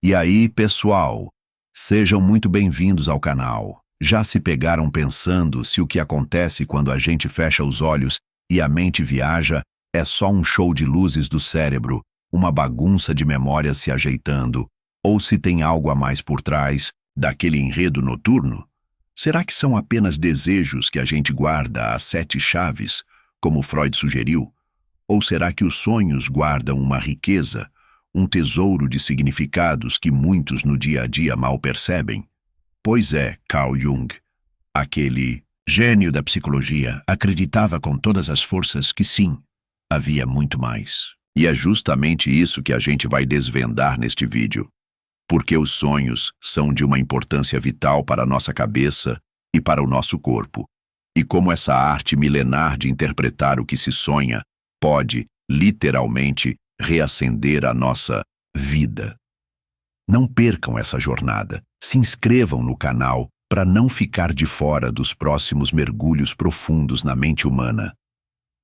E aí, pessoal, sejam muito bem-vindos ao canal. Já se pegaram pensando se o que acontece quando a gente fecha os olhos e a mente viaja é só um show de luzes do cérebro, uma bagunça de memórias se ajeitando, ou se tem algo a mais por trás daquele enredo noturno? Será que são apenas desejos que a gente guarda às 7 chaves, como Freud sugeriu? Ou será que os sonhos guardam uma riqueza, um tesouro de significados que muitos no dia a dia mal percebem? Pois é, Carl Jung, aquele gênio da psicologia, acreditava com todas as forças que sim, havia muito mais. E é justamente isso que a gente vai desvendar neste vídeo. Porque os sonhos são de uma importância vital para a nossa cabeça e para o nosso corpo. E como essa arte milenar de interpretar o que se sonha pode, literalmente, reacender a nossa vida. Não percam essa jornada. Se inscrevam no canal para não ficar de fora dos próximos mergulhos profundos na mente humana.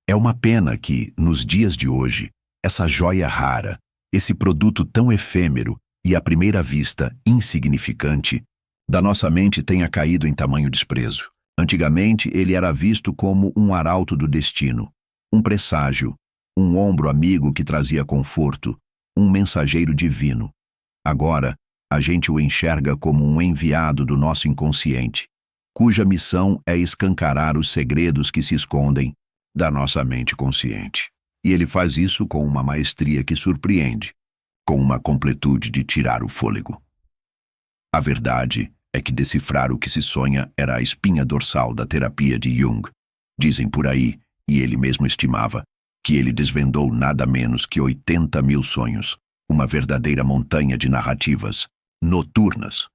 É uma pena que, nos dias de hoje, essa joia rara, esse produto tão efêmero e, à primeira vista, insignificante, da nossa mente tenha caído em tamanho desprezo. Antigamente, ele era visto como um arauto do destino, um presságio, um ombro amigo que trazia conforto, um mensageiro divino. Agora, a gente o enxerga como um enviado do nosso inconsciente, cuja missão é escancarar os segredos que se escondem da nossa mente consciente. E ele faz isso com uma maestria que surpreende, com uma completude de tirar o fôlego. A verdade é que decifrar o que se sonha era a espinha dorsal da terapia de Jung. Dizem por aí, e ele mesmo estimava, que ele desvendou nada menos que 80.000 sonhos, uma verdadeira montanha de narrativas noturnas.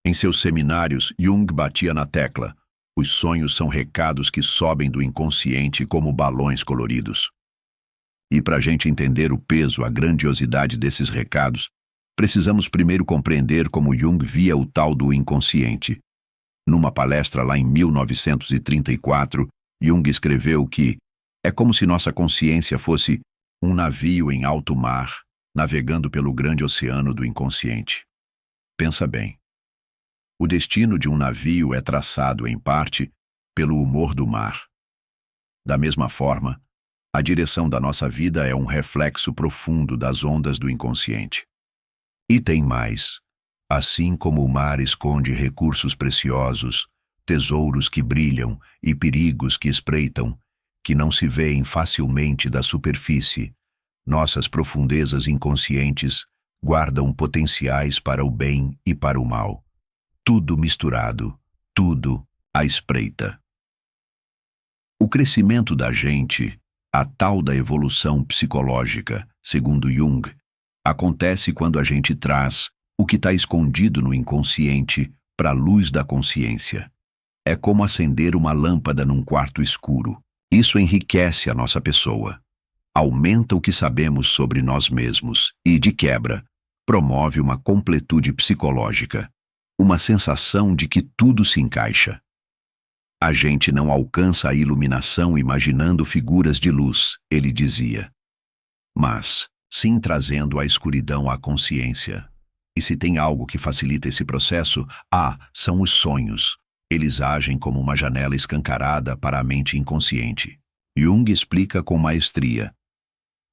Em seus seminários, Jung batia na tecla: os sonhos são recados que sobem do inconsciente como balões coloridos. E para a gente entender o peso, a grandiosidade desses recados, precisamos primeiro compreender como Jung via o tal do inconsciente. Numa palestra lá em 1934, Jung escreveu que é como se nossa consciência fosse um navio em alto mar, navegando pelo grande oceano do inconsciente. Pensa bem. O destino de um navio é traçado, em parte, pelo humor do mar. Da mesma forma, a direção da nossa vida é um reflexo profundo das ondas do inconsciente. E tem mais. Assim como o mar esconde recursos preciosos, tesouros que brilham e perigos que espreitam, que não se veem facilmente da superfície, nossas profundezas inconscientes guardam potenciais para o bem e para o mal. Tudo misturado, tudo à espreita. O crescimento da gente, a tal da evolução psicológica, segundo Jung, acontece quando a gente traz o que está escondido no inconsciente para a luz da consciência. É como acender uma lâmpada num quarto escuro. Isso enriquece a nossa pessoa, aumenta o que sabemos sobre nós mesmos e, de quebra, promove uma completude psicológica, uma sensação de que tudo se encaixa. A gente não alcança a iluminação imaginando figuras de luz, ele dizia, mas sim trazendo a escuridão à consciência. E se tem algo que facilita esse processo, são os sonhos. Eles agem como uma janela escancarada para a mente inconsciente. Jung explica com maestria.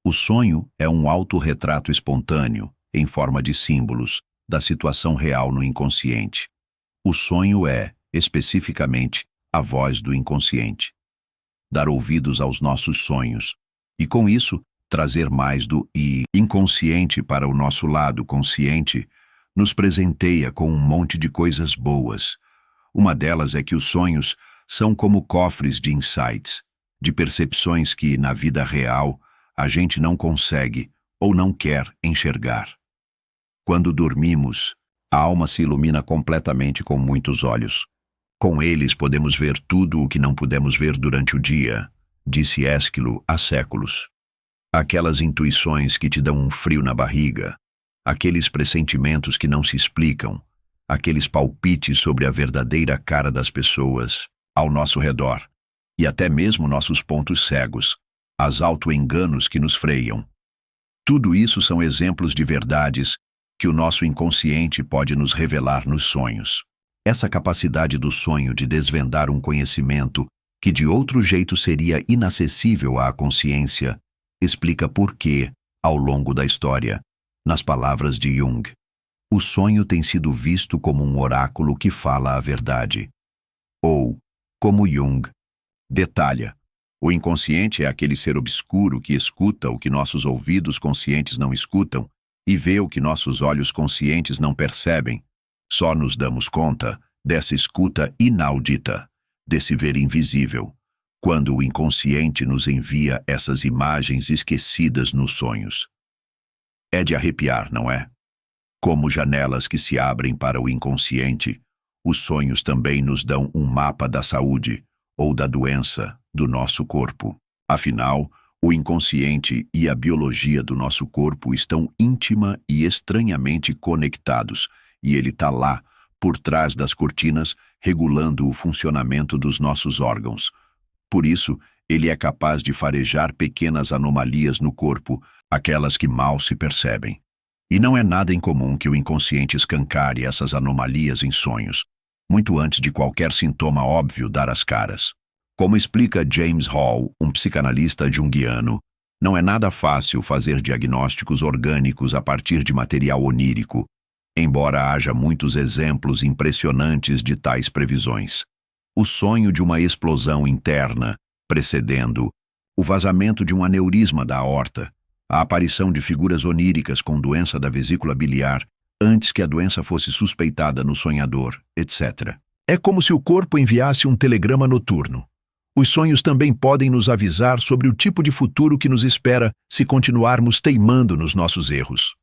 O sonho é um autorretrato espontâneo, em forma de símbolos, da situação real no inconsciente. O sonho é, especificamente, a voz do inconsciente. Dar ouvidos aos nossos sonhos, e com isso, trazer mais do inconsciente para o nosso lado consciente, nos presenteia com um monte de coisas boas. Uma delas é que os sonhos são como cofres de insights, de percepções que, na vida real, a gente não consegue ou não quer enxergar. Quando dormimos, a alma se ilumina completamente com muitos olhos. Com eles podemos ver tudo o que não pudemos ver durante o dia, disse Ésquilo há séculos. Aquelas intuições que te dão um frio na barriga, aqueles pressentimentos que não se explicam, aqueles palpites sobre a verdadeira cara das pessoas ao nosso redor, e até mesmo nossos pontos cegos, as auto-enganos que nos freiam. Tudo isso são exemplos de verdades que o nosso inconsciente pode nos revelar nos sonhos. Essa capacidade do sonho de desvendar um conhecimento que de outro jeito seria inacessível à consciência, explica por que, ao longo da história, nas palavras de Jung, o sonho tem sido visto como um oráculo que fala a verdade. Ou, como Jung detalha, o inconsciente é aquele ser obscuro que escuta o que nossos ouvidos conscientes não escutam e vê o que nossos olhos conscientes não percebem. Só nos damos conta dessa escuta inaudita, desse ver invisível, quando o inconsciente nos envia essas imagens esquecidas nos sonhos. É de arrepiar, não é? Como janelas que se abrem para o inconsciente, os sonhos também nos dão um mapa da saúde ou da doença do nosso corpo. Afinal, o inconsciente e a biologia do nosso corpo estão íntima e estranhamente conectados, e ele está lá, por trás das cortinas, regulando o funcionamento dos nossos órgãos. Por isso, ele é capaz de farejar pequenas anomalias no corpo, aquelas que mal se percebem. E não é nada incomum que o inconsciente escancare essas anomalias em sonhos, muito antes de qualquer sintoma óbvio dar as caras. Como explica James Hall, um psicanalista junguiano, não é nada fácil fazer diagnósticos orgânicos a partir de material onírico, embora haja muitos exemplos impressionantes de tais previsões. O sonho de uma explosão interna, precedendo o vazamento de um aneurisma da aorta, a aparição de figuras oníricas com doença da vesícula biliar, antes que a doença fosse suspeitada no sonhador, etc. É como se o corpo enviasse um telegrama noturno. Os sonhos também podem nos avisar sobre o tipo de futuro que nos espera se continuarmos teimando nos nossos erros.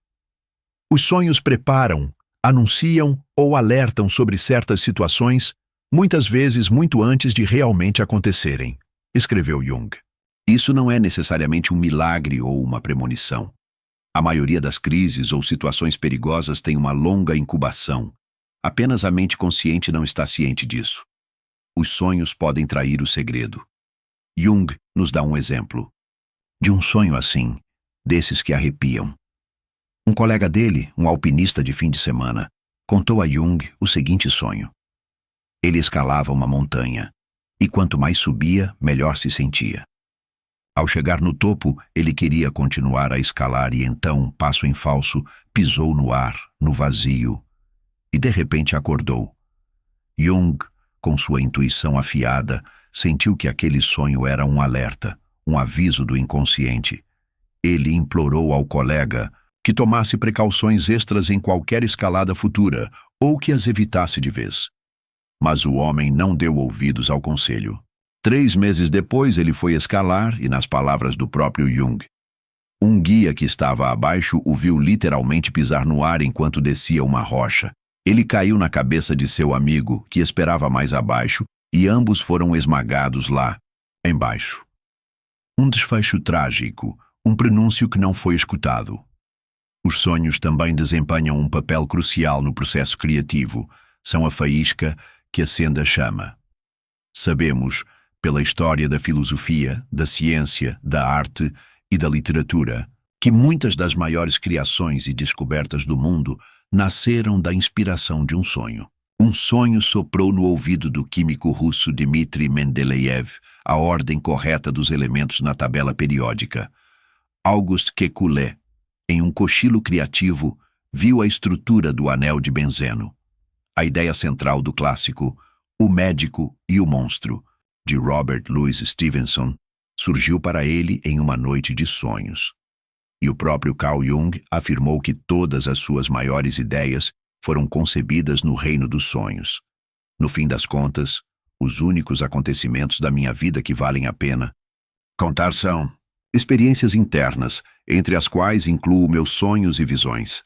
Os sonhos preparam, anunciam ou alertam sobre certas situações, muitas vezes muito antes de realmente acontecerem, escreveu Jung. Isso não é necessariamente um milagre ou uma premonição. A maioria das crises ou situações perigosas tem uma longa incubação. Apenas a mente consciente não está ciente disso. Os sonhos podem trair o segredo. Jung nos dá um exemplo de um sonho assim, desses que arrepiam. Um colega dele, um alpinista de fim de semana, contou a Jung o seguinte sonho. Ele escalava uma montanha, e quanto mais subia, melhor se sentia. Ao chegar no topo, ele queria continuar a escalar e então, passo em falso, pisou no ar, no vazio, e de repente acordou. Jung, com sua intuição afiada, sentiu que aquele sonho era um alerta, um aviso do inconsciente. Ele implorou ao colega que tomasse precauções extras em qualquer escalada futura ou que as evitasse de vez. Mas o homem não deu ouvidos ao conselho. 3 meses depois ele foi escalar e, nas palavras do próprio Jung, um guia que estava abaixo o viu literalmente pisar no ar enquanto descia uma rocha. Ele caiu na cabeça de seu amigo, que esperava mais abaixo, e ambos foram esmagados lá, embaixo. Um desfecho trágico, um prenúncio que não foi escutado. Os sonhos também desempenham um papel crucial no processo criativo. São a faísca que acende a chama. Sabemos, pela história da filosofia, da ciência, da arte e da literatura, que muitas das maiores criações e descobertas do mundo nasceram da inspiração de um sonho. Um sonho soprou no ouvido do químico russo Dmitri Mendeleev a ordem correta dos elementos na tabela periódica. Auguste Kekulé, em um cochilo criativo, viu a estrutura do anel de benzeno. A ideia central do clássico O Médico e o Monstro, de Robert Louis Stevenson, surgiu para ele em uma noite de sonhos. E o próprio Carl Jung afirmou que todas as suas maiores ideias foram concebidas no reino dos sonhos. No fim das contas, os únicos acontecimentos da minha vida que valem a pena contar são experiências internas, entre as quais incluo meus sonhos e visões.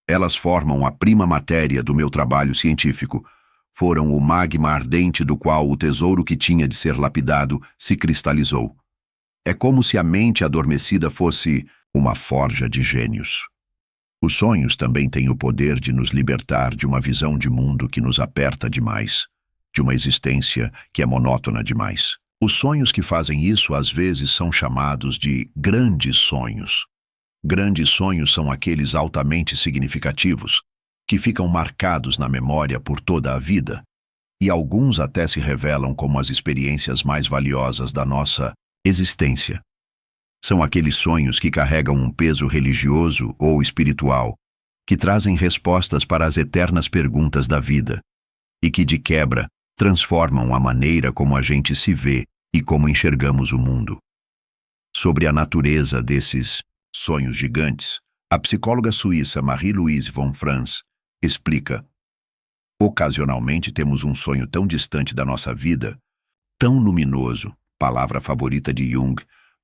Elas formam a prima matéria do meu trabalho científico. Foram o magma ardente do qual o tesouro que tinha de ser lapidado se cristalizou. É como se a mente adormecida fosse uma forja de gênios. Os sonhos também têm o poder de nos libertar de uma visão de mundo que nos aperta demais, de uma existência que é monótona demais. Os sonhos que fazem isso às vezes são chamados de grandes sonhos. Grandes sonhos são aqueles altamente significativos, que ficam marcados na memória por toda a vida, e alguns até se revelam como as experiências mais valiosas da nossa existência. São aqueles sonhos que carregam um peso religioso ou espiritual, que trazem respostas para as eternas perguntas da vida, e que, de quebra, transformam a maneira como a gente se vê e como enxergamos o mundo. Sobre a natureza desses sonhos gigantes, a psicóloga suíça Marie-Louise von Franz explica: ocasionalmente temos um sonho tão distante da nossa vida, tão luminoso, palavra favorita de Jung,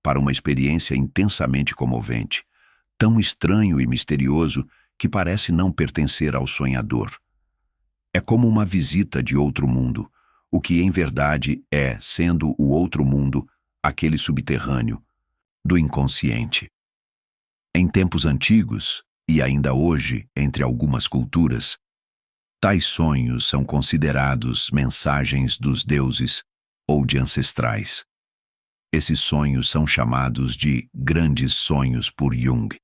para uma experiência intensamente comovente, tão estranho e misterioso que parece não pertencer ao sonhador. É como uma visita de outro mundo, o que em verdade é, sendo o outro mundo, aquele subterrâneo, do inconsciente. Em tempos antigos, e ainda hoje entre algumas culturas, tais sonhos são considerados mensagens dos deuses ou de ancestrais. Esses sonhos são chamados de grandes sonhos por Jung.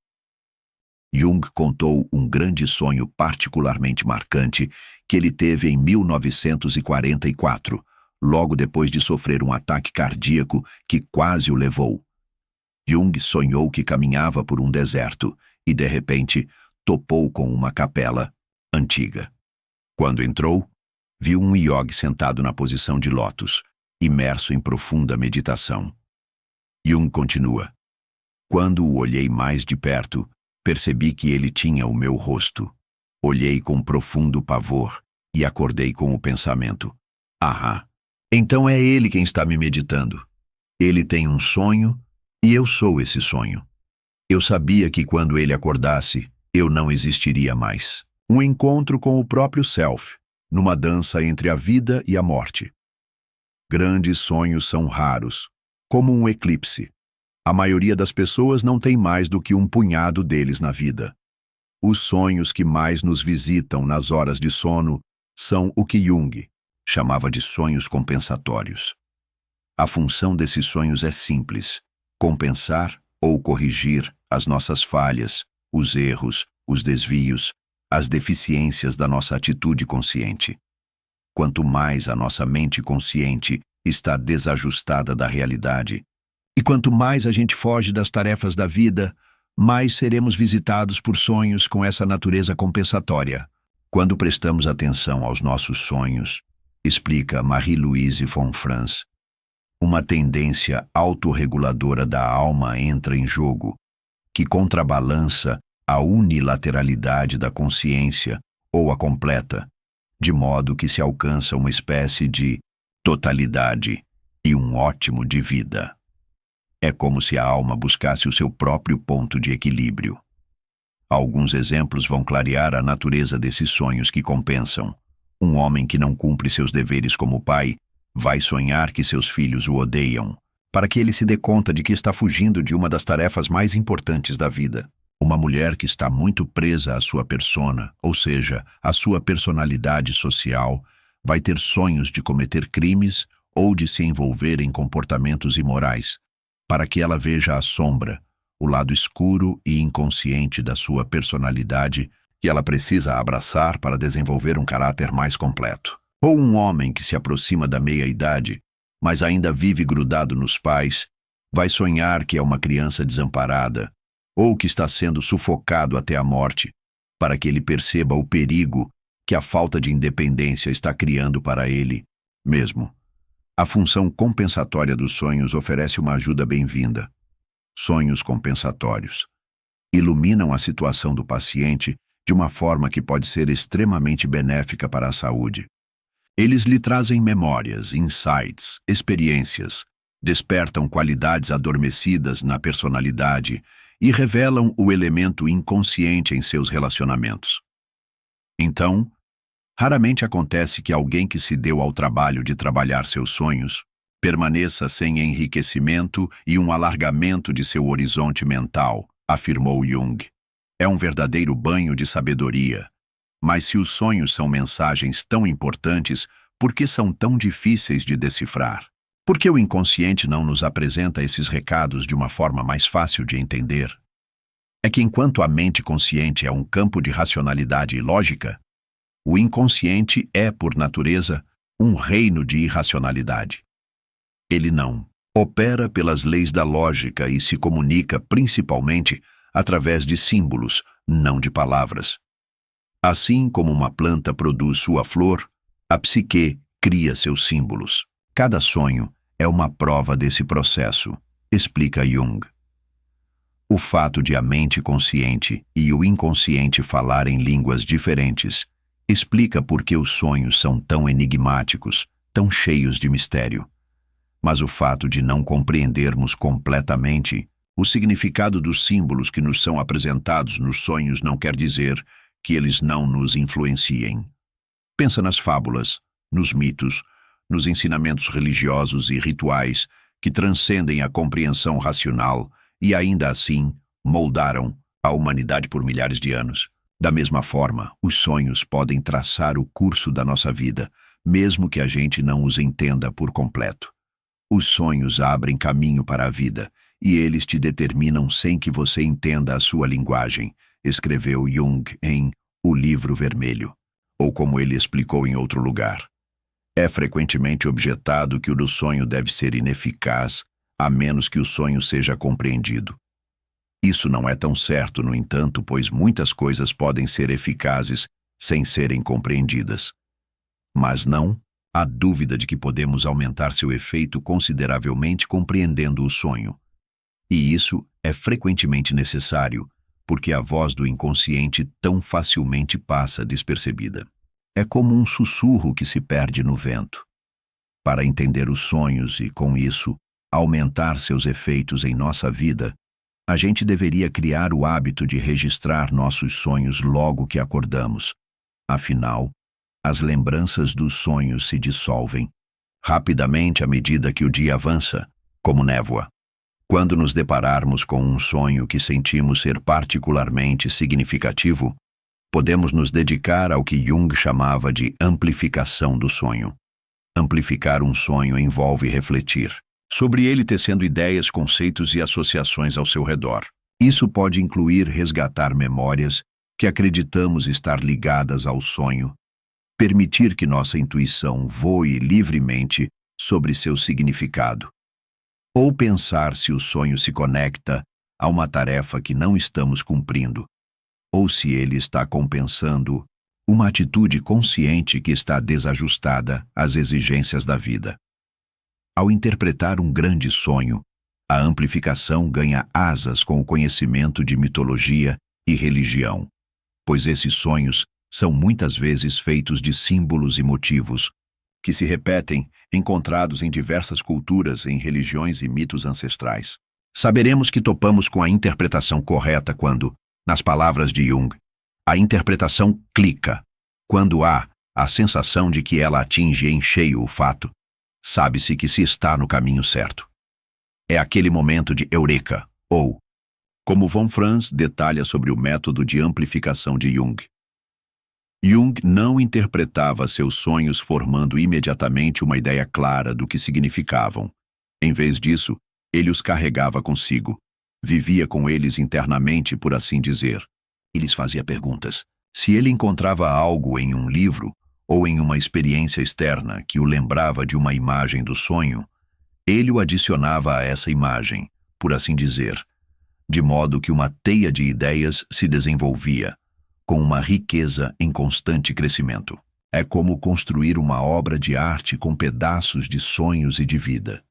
Jung contou um grande sonho particularmente marcante que ele teve em 1944, logo depois de sofrer um ataque cardíaco que quase o levou. Jung sonhou que caminhava por um deserto e, de repente, topou com uma capela antiga. Quando entrou, viu um yogi sentado na posição de lótus, imerso em profunda meditação. Jung continua: quando o olhei mais de perto, percebi que ele tinha o meu rosto. Olhei com profundo pavor e acordei com o pensamento: ahá, então é ele quem está me meditando. Ele tem um sonho e eu sou esse sonho. Eu sabia que quando ele acordasse, eu não existiria mais. Um encontro com o próprio self, numa dança entre a vida e a morte. Grandes sonhos são raros, como um eclipse. A maioria das pessoas não tem mais do que um punhado deles na vida. Os sonhos que mais nos visitam nas horas de sono são o que Jung chamava de sonhos compensatórios. A função desses sonhos é simples: compensar ou corrigir as nossas falhas, os erros, os desvios, as deficiências da nossa atitude consciente. Quanto mais a nossa mente consciente está desajustada da realidade, e quanto mais a gente foge das tarefas da vida, mais seremos visitados por sonhos com essa natureza compensatória. Quando prestamos atenção aos nossos sonhos, explica Marie-Louise von Franz, uma tendência autorreguladora da alma entra em jogo, que contrabalança a unilateralidade da consciência ou a completa, de modo que se alcança uma espécie de totalidade e um ótimo de vida. É como se a alma buscasse o seu próprio ponto de equilíbrio. Alguns exemplos vão clarear a natureza desses sonhos que compensam. Um homem que não cumpre seus deveres como pai vai sonhar que seus filhos o odeiam, para que ele se dê conta de que está fugindo de uma das tarefas mais importantes da vida. Uma mulher que está muito presa à sua persona, ou seja, à sua personalidade social, vai ter sonhos de cometer crimes ou de se envolver em comportamentos imorais, para que ela veja a sombra, o lado escuro e inconsciente da sua personalidade que ela precisa abraçar para desenvolver um caráter mais completo. Ou um homem que se aproxima da meia-idade, mas ainda vive grudado nos pais, vai sonhar que é uma criança desamparada, ou que está sendo sufocado até a morte, para que ele perceba o perigo que a falta de independência está criando para ele mesmo. A função compensatória dos sonhos oferece uma ajuda bem-vinda. Sonhos compensatórios iluminam a situação do paciente de uma forma que pode ser extremamente benéfica para a saúde. Eles lhe trazem memórias, insights, experiências, despertam qualidades adormecidas na personalidade e revelam o elemento inconsciente em seus relacionamentos. Então, raramente acontece que alguém que se deu ao trabalho de trabalhar seus sonhos permaneça sem enriquecimento e um alargamento de seu horizonte mental, afirmou Jung. É um verdadeiro banho de sabedoria. Mas se os sonhos são mensagens tão importantes, por que são tão difíceis de decifrar? Por que o inconsciente não nos apresenta esses recados de uma forma mais fácil de entender? é que enquanto a mente consciente é um campo de racionalidade e lógica, o inconsciente é, por natureza, um reino de irracionalidade. Ele não opera pelas leis da lógica e se comunica principalmente através de símbolos, não de palavras. Assim como uma planta produz sua flor, a psique cria seus símbolos. Cada sonho é uma prova desse processo, explica Jung. O fato de a mente consciente e o inconsciente falarem línguas diferentes explica por que os sonhos são tão enigmáticos, tão cheios de mistério. Mas o fato de não compreendermos completamente o significado dos símbolos que nos são apresentados nos sonhos não quer dizer que eles não nos influenciem. Pensa nas fábulas, nos mitos, nos ensinamentos religiosos e rituais que transcendem a compreensão racional e ainda assim moldaram a humanidade por milhares de anos. Da mesma forma, os sonhos podem traçar o curso da nossa vida, mesmo que a gente não os entenda por completo. Os sonhos abrem caminho para a vida, e eles te determinam sem que você entenda a sua linguagem, escreveu Jung em O Livro Vermelho, ou como ele explicou em outro lugar. É frequentemente objetado que o do sonho deve ser ineficaz, a menos que o sonho seja compreendido. Isso não é tão certo, no entanto, pois muitas coisas podem ser eficazes sem serem compreendidas. Mas não há dúvida de que podemos aumentar seu efeito consideravelmente compreendendo o sonho. E isso é frequentemente necessário, porque a voz do inconsciente tão facilmente passa despercebida. É como um sussurro que se perde no vento. Para entender os sonhos e, com isso, aumentar seus efeitos em nossa vida, a gente deveria criar o hábito de registrar nossos sonhos logo que acordamos. Afinal, as lembranças dos sonhos se dissolvem rapidamente à medida que o dia avança, como névoa. Quando nos depararmos com um sonho que sentimos ser particularmente significativo, podemos nos dedicar ao que Jung chamava de amplificação do sonho. Amplificar um sonho envolve refletir sobre ele, tecendo ideias, conceitos e associações ao seu redor. Isso pode incluir resgatar memórias que acreditamos estar ligadas ao sonho, permitir que nossa intuição voe livremente sobre seu significado, ou pensar se o sonho se conecta a uma tarefa que não estamos cumprindo, ou se ele está compensando uma atitude consciente que está desajustada às exigências da vida. Ao interpretar um grande sonho, a amplificação ganha asas com o conhecimento de mitologia e religião, pois esses sonhos são muitas vezes feitos de símbolos e motivos que se repetem, encontrados em diversas culturas, em religiões e mitos ancestrais. Saberemos que topamos com a interpretação correta quando, nas palavras de Jung, a interpretação clica. Quando há a sensação de que ela atinge em cheio o fato, sabe-se que se está no caminho certo. É aquele momento de eureka, ou, como von Franz detalha sobre o método de amplificação de Jung. Jung não interpretava seus sonhos formando imediatamente uma ideia clara do que significavam. Em vez disso, ele os carregava consigo, vivia com eles internamente, por assim dizer. E lhes fazia perguntas. Se ele encontrava algo em um livro ou em uma experiência externa que o lembrava de uma imagem do sonho, ele o adicionava a essa imagem, por assim dizer, de modo que uma teia de ideias se desenvolvia, com uma riqueza em constante crescimento. É como construir uma obra de arte com pedaços de sonhos e de vida.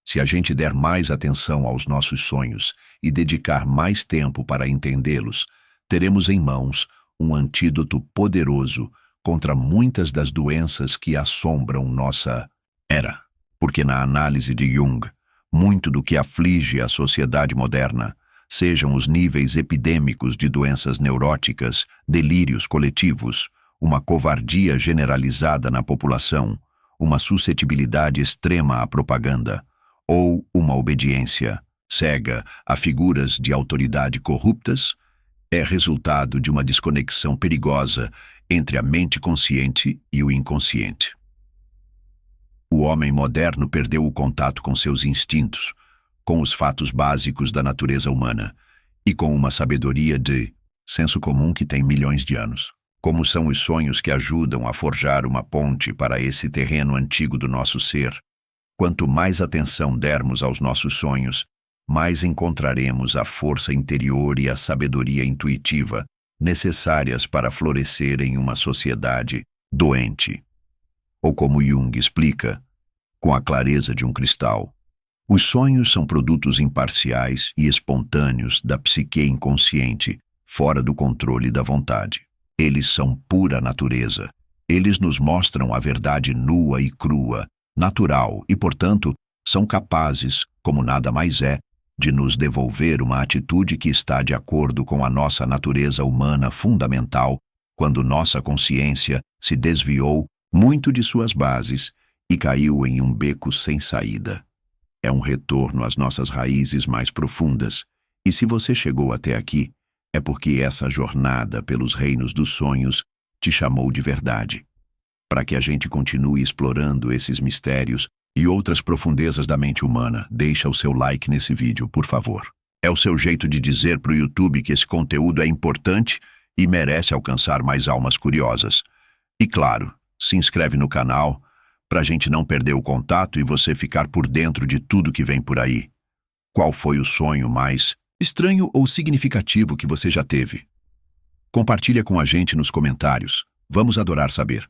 Se a gente der mais atenção aos nossos sonhos e dedicar mais tempo para entendê-los, teremos em mãos um antídoto poderoso contra muitas das doenças que assombram nossa era. Porque na análise de Jung, muito do que aflige a sociedade moderna, sejam os níveis epidêmicos de doenças neuróticas, delírios coletivos, uma covardia generalizada na população, uma suscetibilidade extrema à propaganda, ou uma obediência cega a figuras de autoridade corruptas, é resultado de uma desconexão perigosa entre a mente consciente e o inconsciente. O homem moderno perdeu o contato com seus instintos, com os fatos básicos da natureza humana, e com uma sabedoria de senso comum que tem milhões de anos. Como são os sonhos que ajudam a forjar uma ponte para esse terreno antigo do nosso ser. Quanto mais atenção dermos aos nossos sonhos, mais encontraremos a força interior e a sabedoria intuitiva necessárias para florescer em uma sociedade doente. Ou como Jung explica, com a clareza de um cristal, os sonhos são produtos imparciais e espontâneos da psique inconsciente, fora do controle da vontade. Eles são pura natureza. Eles nos mostram a verdade nua e crua, natural e, portanto, são capazes, como nada mais é, de nos devolver uma atitude que está de acordo com a nossa natureza humana fundamental, quando nossa consciência se desviou muito de suas bases e caiu em um beco sem saída. É um retorno às nossas raízes mais profundas, e se você chegou até aqui, é porque essa jornada pelos reinos dos sonhos te chamou de verdade. Para que a gente continue explorando esses mistérios e outras profundezas da mente humana, deixa o seu like nesse vídeo, por favor. É o seu jeito de dizer para o YouTube que esse conteúdo é importante e merece alcançar mais almas curiosas. E claro, se inscreve no canal para a gente não perder o contato e você ficar por dentro de tudo que vem por aí. Qual foi o sonho mais estranho ou significativo que você já teve? Compartilha com a gente nos comentários. Vamos adorar saber.